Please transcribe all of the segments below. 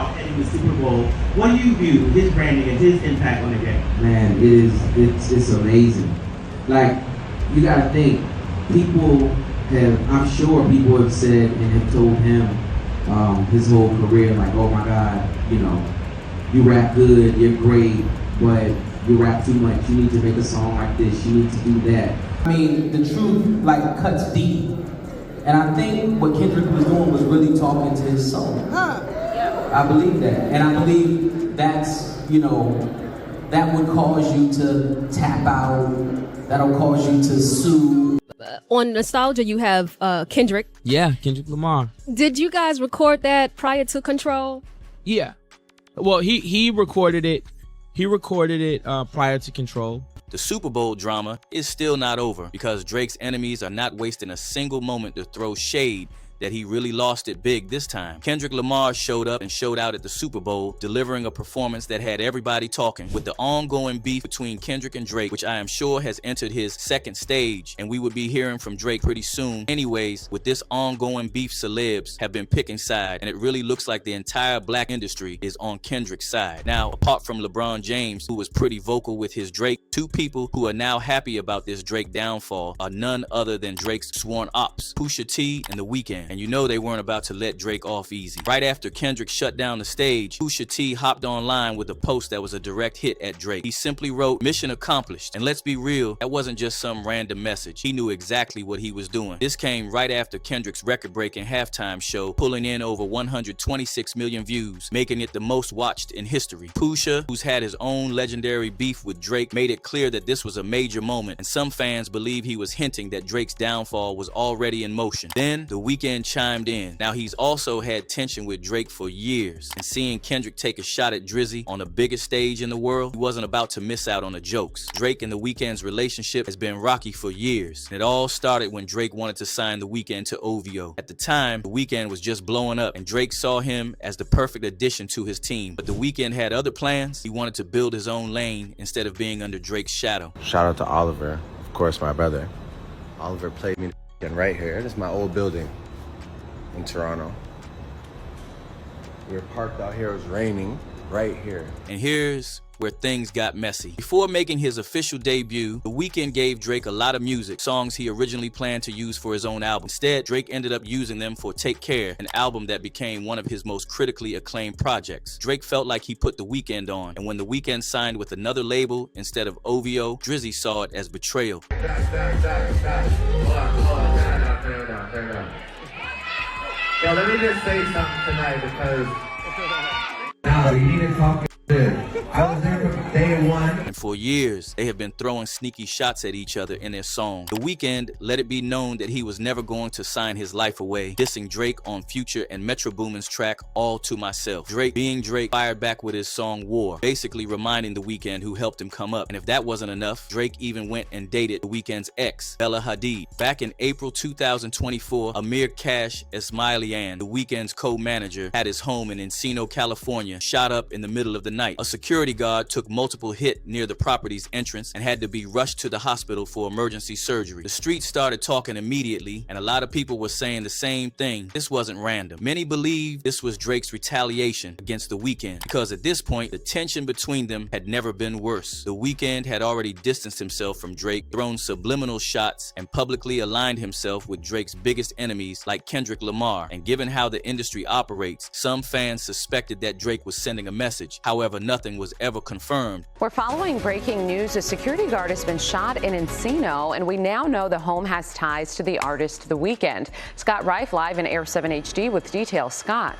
Lamar heading the Super Bowl. What do you view his branding and his impact on the game? Man, it's amazing. Like, you gotta think, I'm sure people have said and have told him his whole career, like, oh my God, you know, you rap good, you're great, but you rap too much. You need to make a song like this. You need to do that. I mean, the truth like cuts deep, and I think what Kendrick was doing was really talking to his soul. I believe that, and I believe that's, you know, that would cause you to tap out. That'll cause you to sue. On Nostalgia, you have Kendrick. Yeah, Kendrick Lamar. Did you guys record that prior to Control? Yeah. Well, he recorded it. He recorded it prior to Control. The Super Bowl drama is still not over because Drake's enemies are not wasting a single moment to throw shade that he really lost it big this time. Kendrick Lamar showed up and showed out at the Super Bowl, delivering a performance that had everybody talking. With the ongoing beef between Kendrick and Drake, which I am sure has entered his second stage, and we would be hearing from Drake pretty soon. Anyways, with this ongoing beef, celebs have been picking side, and it really looks like the entire black industry is on Kendrick's side. Now, apart from LeBron James, who was pretty vocal with his Drake, two people who are now happy about this Drake downfall are none other than Drake's sworn ops, Pusha T and The Weeknd. And you know they weren't about to let Drake off easy. Right after Kendrick shut down the stage, Pusha T hopped online with a post that was a direct hit at Drake. He simply wrote, "Mission accomplished." And let's be real, that wasn't just some random message. He knew exactly what he was doing. This came right after Kendrick's record-breaking halftime show, pulling in over 126 million views, making it the most watched in history. Pusha, who's had his own legendary beef with Drake, made it clear that this was a major moment, and some fans believe he was hinting that Drake's downfall was already in motion. Then, The Weeknd chimed in. Now, he's also had tension with Drake for years, and seeing Kendrick take a shot at Drizzy on the biggest stage in the world, he wasn't about to miss out on the jokes. Drake and The Weeknd's relationship has been rocky for years, and it all started when Drake wanted to sign The Weeknd to OVO. At the time, The Weeknd was just blowing up, and Drake saw him as the perfect addition to his team. But The Weeknd had other plans. He wanted to build his own lane instead of being under Drake's shadow. Shout out to Oliver, of course, my brother. Oliver played me right here. This is my old building in Toronto. We were parked out here, it was raining, right here. And here's where things got messy. Before making his official debut, The Weeknd gave Drake a lot of music, songs he originally planned to use for his own album. Instead, Drake ended up using them for Take Care, an album that became one of his most critically acclaimed projects. Drake felt like he put The Weeknd on, and when The Weeknd signed with another label instead of OVO, Drizzy saw it as betrayal. Yo, let me just say something tonight because now you need to talk shit. I was there from day one. And for years, they have been throwing sneaky shots at each other in their song. The Weeknd let it be known that he was never going to sign his life away, dissing Drake on Future and Metro Boomin's track All To Myself. Drake, being Drake, fired back with his song War, basically reminding The Weeknd who helped him come up. And if that wasn't enough, Drake even went and dated The Weeknd's ex, Bella Hadid. Back in April 2024, Amir Cash Esmailian, The Weeknd's co-manager, had his home in Encino, California, shot up in the middle of the night. A security guard took multiple hits near the property's entrance and had to be rushed to the hospital for emergency surgery. The streets started talking immediately, and a lot of people were saying the same thing. This wasn't random. Many believe this was Drake's retaliation against The Weeknd, because at this point, the tension between them had never been worse. The Weeknd had already distanced himself from Drake, thrown subliminal shots, and publicly aligned himself with Drake's biggest enemies like Kendrick Lamar. And given how the industry operates, some fans suspected that Drake was sending a message. However, nothing was ever confirmed. We're following breaking news. A security guard has been shot in Encino, and we now know the home has ties to the artist The Weeknd. Scott Reif live in Air 7 HD with details. Scott.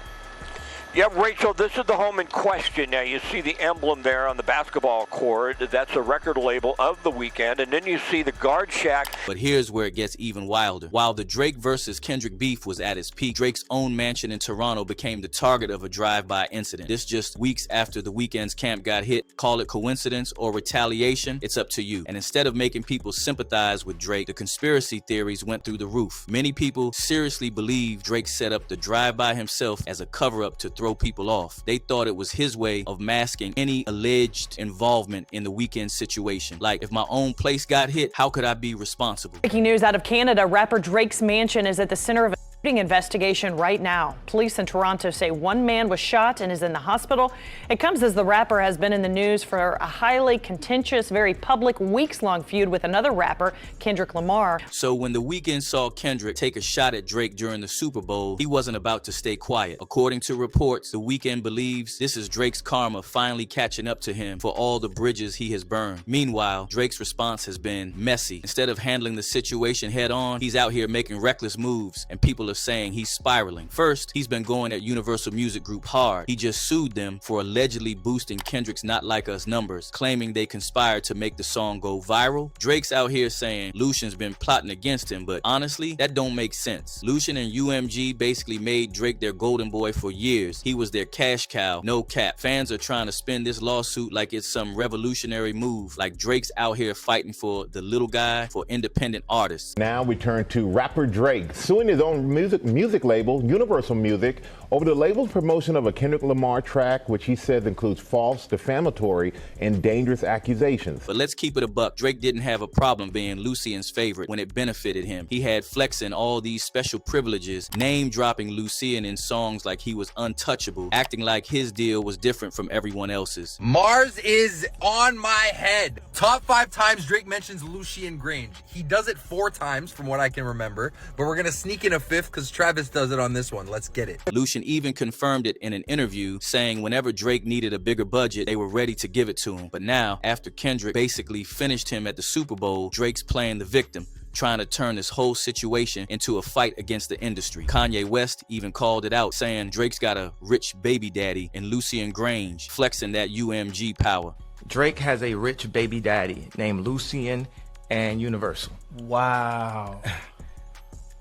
Yep, Rachel, this is the home in question. Now, you see the emblem there on the basketball court. That's a record label of The Weeknd. And then you see the guard shack. But here's where it gets even wilder. While the Drake versus Kendrick beef was at its peak, Drake's own mansion in Toronto became the target of a drive-by incident. This just weeks after The Weeknd's camp got hit. Call it coincidence or retaliation, it's up to you. And instead of making people sympathize with Drake, the conspiracy theories went through the roof. Many people seriously believe Drake set up the drive-by himself as a cover-up to throw people off. They thought it was his way of masking any alleged involvement in the Weeknd situation. Like, if my own place got hit, how could I be responsible? Breaking news out of Canada, rapper Drake's mansion is at the center of a Investigation right now. Police in Toronto say one man was shot and is in the hospital. It comes as the rapper has been in the news for a highly contentious, very public, weeks-long feud with another rapper, Kendrick Lamar. So when The Weeknd saw Kendrick take a shot at Drake during the Super Bowl, he wasn't about to stay quiet. According to reports, The Weeknd believes this is Drake's karma finally catching up to him for all the bridges he has burned. Meanwhile, Drake's response has been messy. Instead of handling the situation head on, he's out here making reckless moves, and people are saying he's spiraling. First, he's been going at Universal Music Group hard. He just sued them for allegedly boosting Kendrick's Not Like Us numbers, claiming they conspired to make the song go viral. Drake's out here saying Lucian's been plotting against him, but honestly, that don't make sense. Lucian and UMG basically made Drake their golden boy for years. He was their cash cow, no cap. Fans are trying to spin this lawsuit like it's some revolutionary move, like Drake's out here fighting for the little guy, for independent artists. Now we turn to rapper Drake, suing his own music label, Universal Music, over the label's promotion of a Kendrick Lamar track, which he says includes false, defamatory, and dangerous accusations. But let's keep it a buck. Drake didn't have a problem being Lucian's favorite when it benefited him. He had flexing all these special privileges, name-dropping Lucian in songs like he was untouchable, acting like his deal was different from everyone else's. Mars is on my head. Top 5 times Drake mentions Lucian Grange. He does it 4 times from what I can remember, but we're gonna sneak in a 5th because Travis does it on this one. Let's get it. Lucian even confirmed it in an interview, saying whenever Drake needed a bigger budget, they were ready to give it to him. But now, after Kendrick basically finished him at the Super Bowl, Drake's playing the victim, trying to turn this whole situation into a fight against the industry. Kanye West even called it out, saying Drake's got a rich baby daddy in Lucian Grange, flexing that UMG power. Drake has a rich baby daddy named Lucian and Universal. Wow.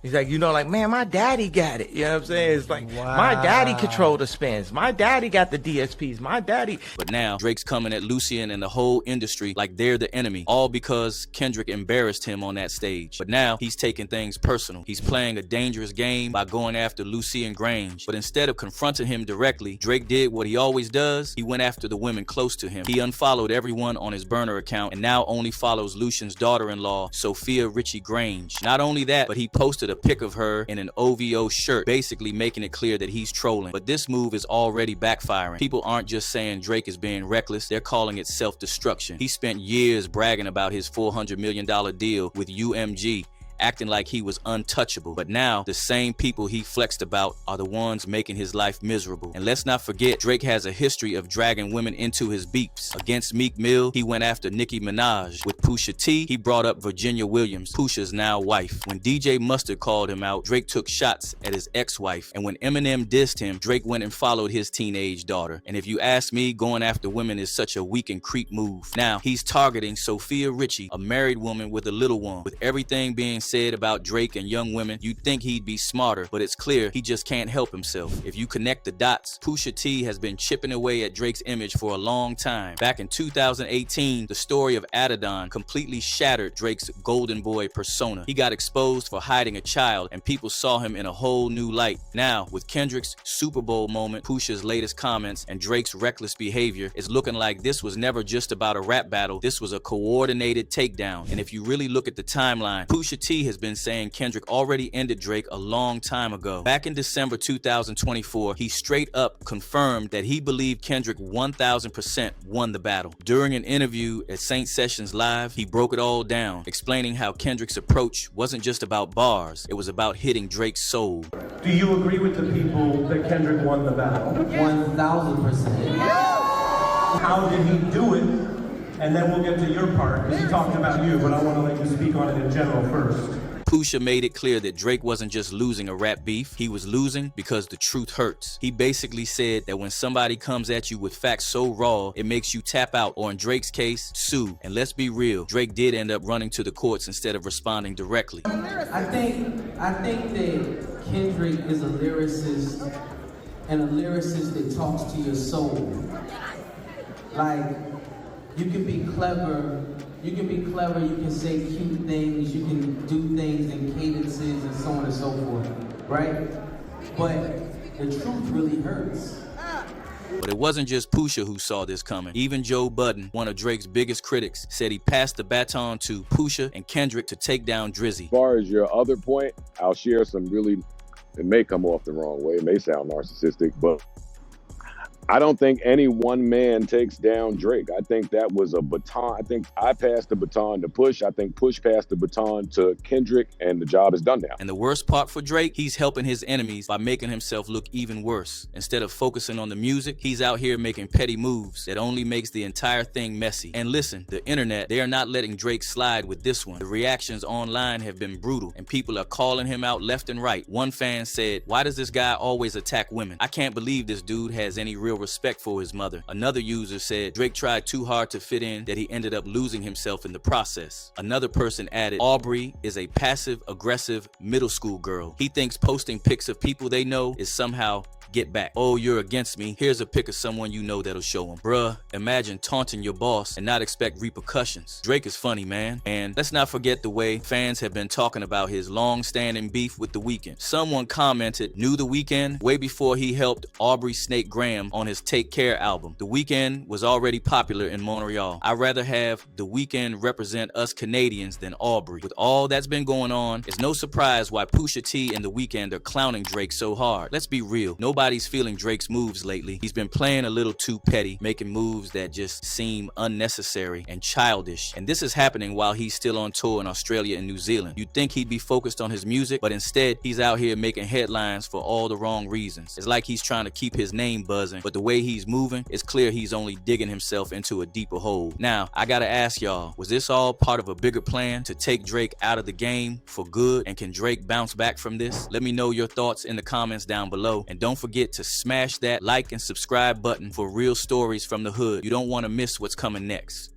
He's like, you know, like, man, my daddy got it. You know what I'm saying? It's like, my daddy controlled the spins. My daddy got the DSPs. My daddy. But now, Drake's coming at Lucian and the whole industry like they're the enemy, all because Kendrick embarrassed him on that stage. But now, he's taking things personal. He's playing a dangerous game by going after Lucian Grange. But instead of confronting him directly, Drake did what he always does. He went after the women close to him. He unfollowed everyone on his burner account and now only follows Lucian's daughter-in-law, Sophia Richie Grange. Not only that, but he posted a pic of her in an OVO shirt, basically making it clear that he's trolling. But this move is already backfiring. People aren't just saying Drake is being reckless, they're calling it self-destruction. He spent years bragging about his $400 million deal with UMG, acting like he was untouchable. But now, the same people he flexed about are the ones making his life miserable. And let's not forget, Drake has a history of dragging women into his beefs. Against Meek Mill, he went after Nicki Minaj. With Pusha T, he brought up Virginia Williams, Pusha's now wife. When DJ Mustard called him out, Drake took shots at his ex-wife. And when Eminem dissed him, Drake went and followed his teenage daughter. And if you ask me, going after women is such a weak and creep move. Now, he's targeting Sophia Richie, a married woman with a little one. With everything being said about Drake and young women, you'd think he'd be smarter, but it's clear he just can't help himself. If you connect the dots, Pusha T has been chipping away at Drake's image for a long time. Back in 2018, the story of Adidon completely shattered Drake's golden boy persona. He got exposed for hiding a child, and people saw him in a whole new light. Now, with Kendrick's Super Bowl moment, Pusha's latest comments, and Drake's reckless behavior, it's looking like this was never just about a rap battle. This was a coordinated takedown. And if you really look at the timeline, Pusha T has been saying Kendrick already ended Drake a long time ago. Back in December 2024, he straight up confirmed that he believed Kendrick 1000% won the battle. During an interview at Saint Sessions Live, he broke it all down, explaining how Kendrick's approach wasn't just about bars, it was about hitting Drake's soul. Do you agree with the people that Kendrick won the battle? 1000%. How did he do it? And then we'll get to your part, because he talked about you, but I want to let you speak on it in general first. Pusha made it clear that Drake wasn't just losing a rap beef, he was losing because the truth hurts. He basically said that when somebody comes at you with facts so raw, it makes you tap out, or in Drake's case, sue. And let's be real, Drake did end up running to the courts instead of responding directly. I think that Kendrick is a lyricist, and a lyricist that talks to your soul. Like, you can be clever, you can say cute things, you can do things in cadences and so on and so forth, right? But the truth really hurts. But it wasn't just Pusha who saw this coming. Even Joe Budden, one of Drake's biggest critics, said he passed the baton to Pusha and Kendrick to take down Drizzy. As far as your other point, I'll share some really It may come off the wrong way. It may sound narcissistic, but I don't think any one man takes down Drake. I think that was a baton. I think I passed the baton to Push. I think Push passed the baton to Kendrick, and the job is done now. And the worst part for Drake, he's helping his enemies by making himself look even worse. Instead of focusing on the music, he's out here making petty moves that only makes the entire thing messy. And listen, the internet, they are not letting Drake slide with this one. The reactions online have been brutal, and people are calling him out left and right. One fan said, "Why does this guy always attack women? I can't believe this dude has any real respect for his mother." Another user said Drake tried too hard to fit in that he ended up losing himself in the process. Another person added, "Aubrey is a passive-aggressive middle school girl. He thinks posting pics of people they know is somehow get back. Oh, you're against me. Here's a pic of someone you know that'll show him." Bruh, imagine taunting your boss and not expect repercussions. Drake is funny, man. And let's not forget the way fans have been talking about his long-standing beef with The Weeknd. Someone commented, "Knew The Weeknd way before he helped Aubrey Snake Graham on his Take Care album. The Weeknd was already popular in Montreal. I'd rather have The Weeknd represent us Canadians than Aubrey." With all that's been going on, it's no surprise why Pusha T and The Weeknd are clowning Drake so hard. Let's be real. Nobody's feeling Drake's moves lately. He's been playing a little too petty, making moves that just seem unnecessary and childish. And this is happening while he's still on tour in Australia and New Zealand. You'd think he'd be focused on his music, but instead he's out here making headlines for all the wrong reasons. It's like he's trying to keep his name buzzing, but the way he's moving, it's clear he's only digging himself into a deeper hole. Now, I gotta ask y'all, was this all part of a bigger plan to take Drake out of the game for good? And can Drake bounce back from this? Let me know your thoughts in the comments down below. And don't forget to smash that like and subscribe button for real stories from the hood. You don't want to miss what's coming next.